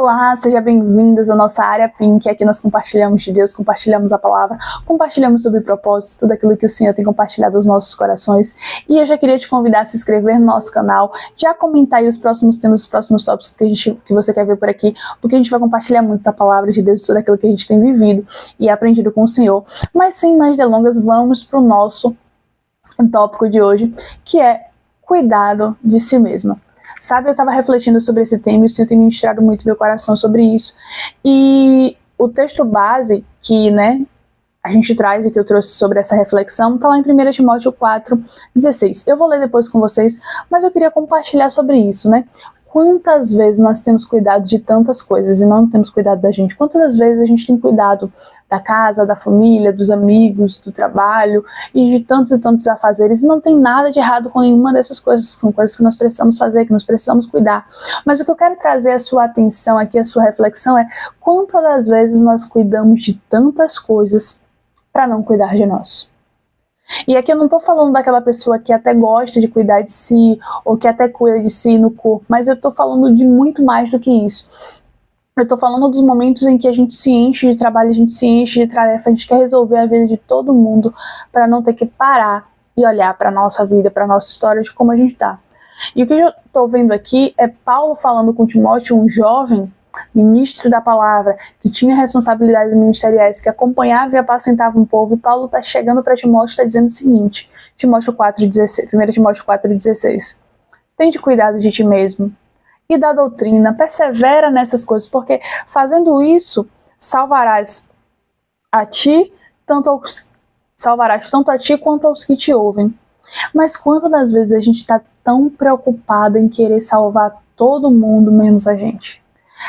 Olá, sejam bem-vindas à nossa área Pink. Aqui nós compartilhamos de Deus, compartilhamos a palavra, compartilhamos sobre propósito, tudo aquilo que o Senhor tem compartilhado aos nossos corações. E eu já queria te convidar a se inscrever no nosso canal, já comentar aí os próximos temas, os próximos tópicos que você quer ver por aqui, porque a gente vai compartilhar muito da palavra de Deus, tudo aquilo que a gente tem vivido e aprendido com o Senhor. Mas sem mais delongas, vamos para o nosso tópico de hoje, que é cuidado de si mesma. Sabe, eu estava refletindo sobre esse tema e o Senhor tem ministrado muito meu coração sobre isso. E o texto base que, a gente traz e que eu trouxe sobre essa reflexão está lá em 1 Timóteo 4:16. Eu vou ler depois com vocês, mas eu queria compartilhar sobre isso, Quantas vezes nós temos cuidado de tantas coisas e não temos cuidado da gente? Quantas vezes a gente tem cuidado da casa, da família, dos amigos, do trabalho e de tantos e tantos afazeres? E não tem nada de errado com nenhuma dessas coisas. São coisas que nós precisamos fazer, que nós precisamos cuidar. Mas o que eu quero trazer a sua atenção aqui, a sua reflexão é quantas das vezes nós cuidamos de tantas coisas para não cuidar de nós? E aqui eu não estou falando daquela pessoa que até gosta de cuidar de si, ou que até cuida de si no corpo, mas eu estou falando de muito mais do que isso. Eu estou falando dos momentos em que a gente se enche de trabalho, a gente se enche de tarefa, a gente quer resolver a vida de todo mundo para não ter que parar e olhar para a nossa vida, para a nossa história, de como a gente está. E o que eu estou vendo aqui é Paulo falando com Timóteo, um jovem ministro da palavra, que tinha responsabilidades ministeriais, que acompanhava e apacentava um povo, e Paulo está chegando para Timóteo e está dizendo o seguinte, 1 Timóteo 4:16, tende cuidado de ti mesmo e da doutrina, persevera nessas coisas, porque fazendo isso, salvarás tanto a ti quanto aos que te ouvem. Mas quantas das vezes a gente está tão preocupado em querer salvar todo mundo, menos a gente?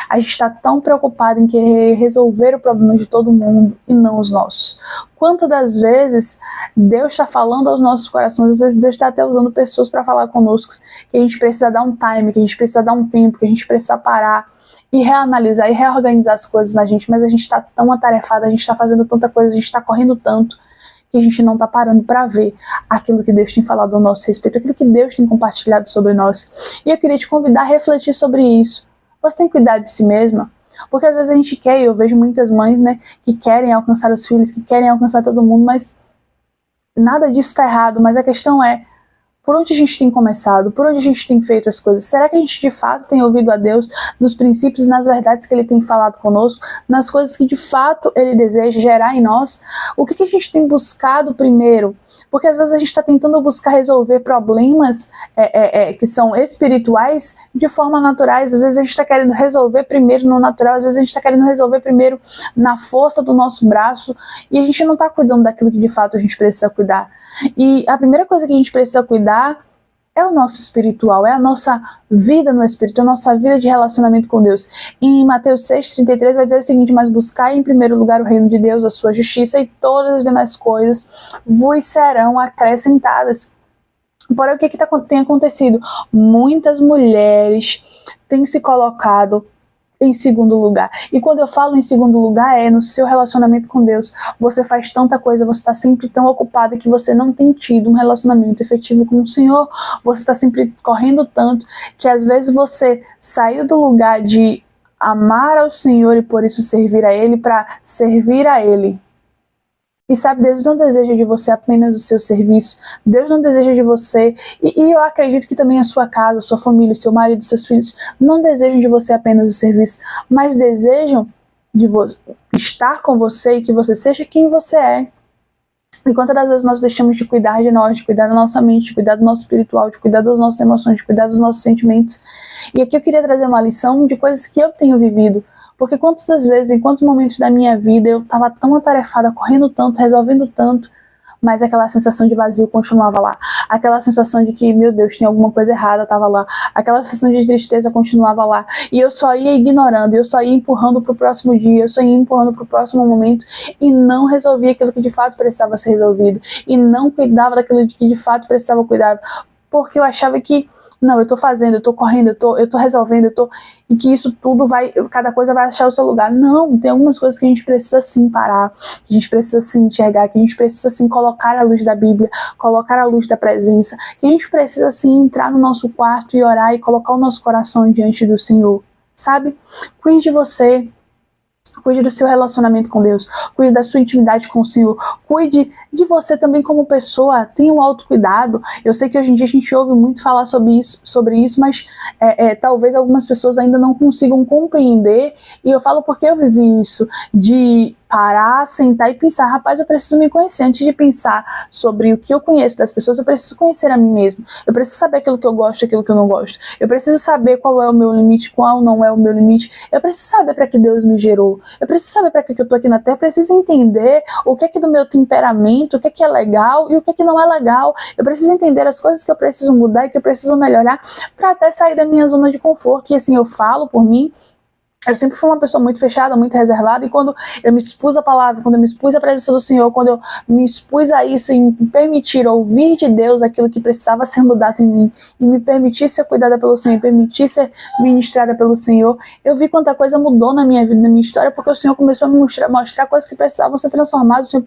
A gente está tão preocupado em querer resolver o problema de todo mundo e não os nossos. Quantas das vezes Deus está falando aos nossos corações, às vezes Deus está até usando pessoas para falar conosco, que a gente precisa dar um time, que a gente precisa dar um tempo, que a gente precisa parar e reanalisar e reorganizar as coisas na gente, mas a gente está tão atarefado, a gente está fazendo tanta coisa, a gente está correndo tanto, que a gente não está parando para ver aquilo que Deus tem falado ao nosso respeito, aquilo que Deus tem compartilhado sobre nós. E eu queria te convidar a refletir sobre isso. Você tem cuidado de si mesma? Porque às vezes a gente quer, e eu vejo muitas mães, que querem alcançar os filhos, que querem alcançar todo mundo, mas nada disso está errado. Mas a questão é, por onde a gente tem começado? Por onde a gente tem feito as coisas? Será que a gente de fato tem ouvido a Deus nos princípios e nas verdades que Ele tem falado conosco? Nas coisas que de fato Ele deseja gerar em nós? O que a gente tem buscado primeiro? Porque às vezes a gente está tentando buscar resolver problemas que são espirituais de forma naturais. Às vezes a gente está querendo resolver primeiro no natural, às vezes a gente está querendo resolver primeiro na força do nosso braço e a gente não está cuidando daquilo que de fato a gente precisa cuidar. E a primeira coisa que a gente precisa cuidar é o nosso espiritual, é a nossa vida no Espírito, é a nossa vida de relacionamento com Deus. Em Mateus 6:33 vai dizer o seguinte, mas buscai em primeiro lugar o reino de Deus, a sua justiça, e todas as demais coisas vos serão acrescentadas. Porém, o que tem acontecido? Muitas mulheres têm se colocado em segundo lugar. E quando eu falo em segundo lugar, é no seu relacionamento com Deus. Você faz tanta coisa, você está sempre tão ocupada que você não tem tido um relacionamento efetivo com o Senhor. Você está sempre correndo tanto que às vezes você saiu do lugar de amar ao Senhor e por isso servir a Ele para servir a Ele. E sabe, Deus não deseja de você apenas o seu serviço. Deus não deseja de você, e eu acredito que também a sua casa, a sua família, o seu marido, seus filhos, não desejam de você apenas o serviço, mas desejam de estar com você e que você seja quem você é. E quantas das vezes nós deixamos de cuidar de nós, de cuidar da nossa mente, de cuidar do nosso espiritual, de cuidar das nossas emoções, de cuidar dos nossos sentimentos. E aqui eu queria trazer uma lição de coisas que eu tenho vivido. Porque quantas vezes, em quantos momentos da minha vida eu estava tão atarefada, correndo tanto, resolvendo tanto, mas aquela sensação de vazio continuava lá. Aquela sensação de que, meu Deus, tinha alguma coisa errada, estava lá. Aquela sensação de tristeza continuava lá. E eu só ia ignorando, eu só ia empurrando para o próximo dia, eu só ia empurrando para o próximo momento e não resolvia aquilo que de fato precisava ser resolvido. E não cuidava daquilo que de fato precisava cuidar. Porque eu achava que, não, eu tô fazendo, eu tô correndo, eu tô resolvendo, e que isso tudo cada coisa vai achar o seu lugar. Não, tem algumas coisas que a gente precisa sim parar, que a gente precisa sim enxergar, que a gente precisa sim colocar a luz da Bíblia, colocar a luz da presença, que a gente precisa sim entrar no nosso quarto e orar e colocar o nosso coração diante do Senhor. sabe? Cuide de você. Cuide do seu relacionamento com Deus, cuide da sua intimidade com o Senhor, cuide de você também como pessoa, tenha um autocuidado. Eu sei que hoje em dia a gente ouve muito falar sobre isso, mas talvez algumas pessoas ainda não consigam compreender, e eu falo porque eu vivi isso, de parar, sentar e pensar, rapaz, eu preciso me conhecer. Antes de pensar sobre o que eu conheço das pessoas, eu preciso conhecer a mim mesmo. Eu preciso saber aquilo que eu gosto e aquilo que eu não gosto. Eu preciso saber qual é o meu limite, qual não é o meu limite. Eu preciso saber para que Deus me gerou. Eu preciso saber para que eu tô aqui na Terra. Eu preciso entender o que é do meu temperamento, o que é legal e o que é que não é legal. Eu preciso entender as coisas que eu preciso mudar e que eu preciso melhorar para até sair da minha zona de conforto. E assim, eu falo por mim, eu sempre fui uma pessoa muito fechada, muito reservada, e quando eu me expus à palavra, quando eu me expus à presença do Senhor, quando eu me expus a isso, em permitir ouvir de Deus aquilo que precisava ser mudado em mim, e me permitir ser cuidada pelo Senhor, e permitir ser ministrada pelo Senhor, eu vi quanta coisa mudou na minha vida, na minha história, porque o Senhor começou a me mostrar coisas que precisavam ser transformadas. O Senhor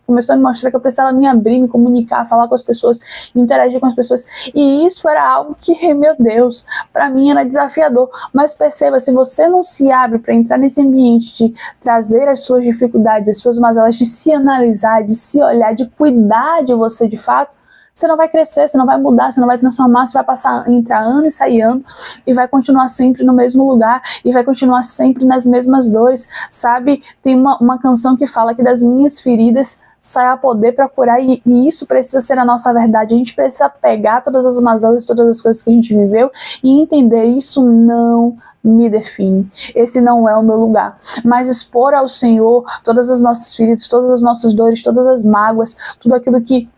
começou a me mostrar que eu precisava me abrir, me comunicar, falar com as pessoas, interagir com as pessoas. E isso era algo que, meu Deus, para mim era desafiador. Mas perceba, se você não se abre para entrar nesse ambiente de trazer as suas dificuldades, as suas mazelas, de se analisar, de se olhar, de cuidar de você de fato, você não vai crescer, você não vai mudar, você não vai transformar, você vai passar, entrar ano e sair ano, e vai continuar sempre no mesmo lugar, e vai continuar sempre nas mesmas dores, sabe? Tem uma canção que fala que das minhas feridas sai a poder para curar, e isso precisa ser a nossa verdade. A gente precisa pegar todas as mazelas, todas as coisas que a gente viveu e entender, isso não me define, esse não é o meu lugar, mas expor ao Senhor todas as nossas feridas, todas as nossas dores, todas as mágoas, tudo aquilo que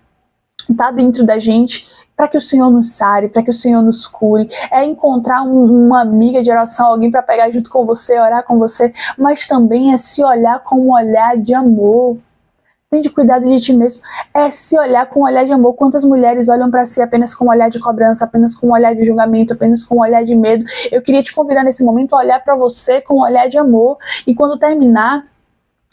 está dentro da gente, para que o Senhor nos sare, para que o Senhor nos cure. É encontrar uma amiga de oração, alguém para pegar junto com você, orar com você, mas também é se olhar com um olhar de amor. Tem de cuidado de ti mesmo, é se olhar com um olhar de amor. Quantas mulheres olham para si apenas com um olhar de cobrança, apenas com um olhar de julgamento, apenas com um olhar de medo? Eu queria te convidar nesse momento a olhar para você com um olhar de amor, e quando terminar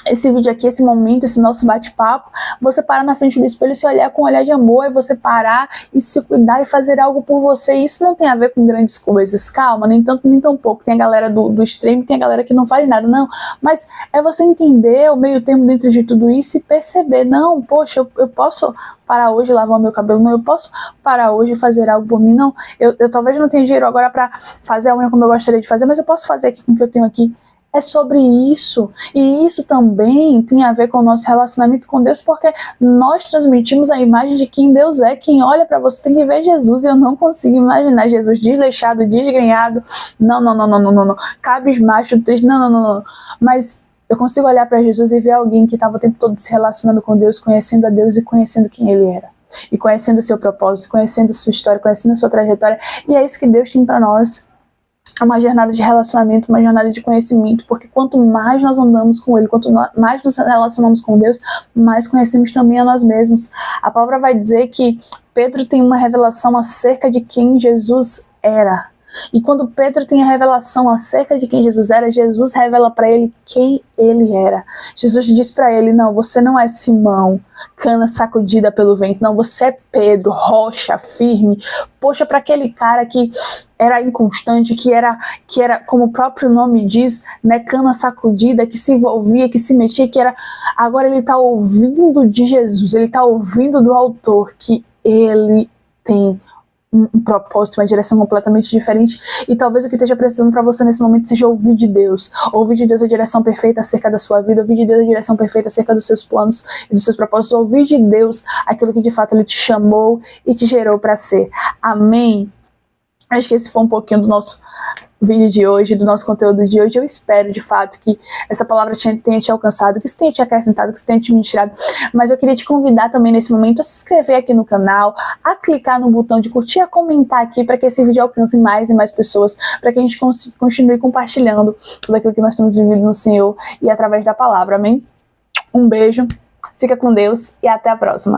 esse vídeo aqui, esse momento, esse nosso bate-papo, você parar na frente do espelho e se olhar com um olhar de amor, e você parar e se cuidar e fazer algo por você. Isso não tem a ver com grandes coisas, calma, nem tanto nem tão pouco. Tem a galera do extremo, tem a galera que não faz nada, não, mas é você entender o meio termo dentro de tudo isso e perceber, não, poxa, eu posso parar hoje e lavar o meu cabelo, não, eu posso parar hoje e fazer algo por mim, não, eu talvez não tenha dinheiro agora para fazer a unha como eu gostaria de fazer, mas eu posso fazer aqui com o que eu tenho aqui. É sobre isso, e isso também tem a ver com o nosso relacionamento com Deus, porque nós transmitimos a imagem de quem Deus é. Quem olha para você tem que ver Jesus, e eu não consigo imaginar Jesus desleixado, desgrenhado, não, cabisbaixo, triste, não, mas eu consigo olhar para Jesus e ver alguém que estava o tempo todo se relacionando com Deus, conhecendo a Deus e conhecendo quem Ele era, e conhecendo o seu propósito, conhecendo a sua história, conhecendo a sua trajetória, e é isso que Deus tem para nós. É uma jornada de relacionamento, uma jornada de conhecimento, porque quanto mais nós andamos com Ele, quanto mais nos relacionamos com Deus, mais conhecemos também a nós mesmos. A palavra vai dizer que Pedro tem uma revelação acerca de quem Jesus era. E quando Pedro tem a revelação acerca de quem Jesus era, Jesus revela para ele quem ele era. Jesus diz para ele, não, você não é Simão, cana sacudida pelo vento, não, você é Pedro, rocha firme. Poxa, para aquele cara que era inconstante, que era, como o próprio nome diz, né, cana sacudida, que se envolvia, que se metia, que era... Agora ele está ouvindo de Jesus, ele está ouvindo do autor que ele tem um propósito, uma direção completamente diferente, e talvez o que esteja precisando para você nesse momento seja ouvir de Deus a direção perfeita acerca da sua vida, ouvir de Deus a direção perfeita acerca dos seus planos e dos seus propósitos, ouvir de Deus aquilo que de fato Ele te chamou e te gerou para ser. Amém? Acho que esse foi um pouquinho do nosso vídeo de hoje, do nosso conteúdo de hoje. Eu espero de fato que essa palavra tenha te alcançado, que isso tenha te acrescentado, que isso tenha te ministrado, mas eu queria te convidar também nesse momento a se inscrever aqui no canal, a clicar no botão de curtir, a comentar aqui para que esse vídeo alcance mais e mais pessoas, para que a gente continue compartilhando tudo aquilo que nós temos vivido no Senhor e através da palavra, amém? Um beijo, fica com Deus e até a próxima.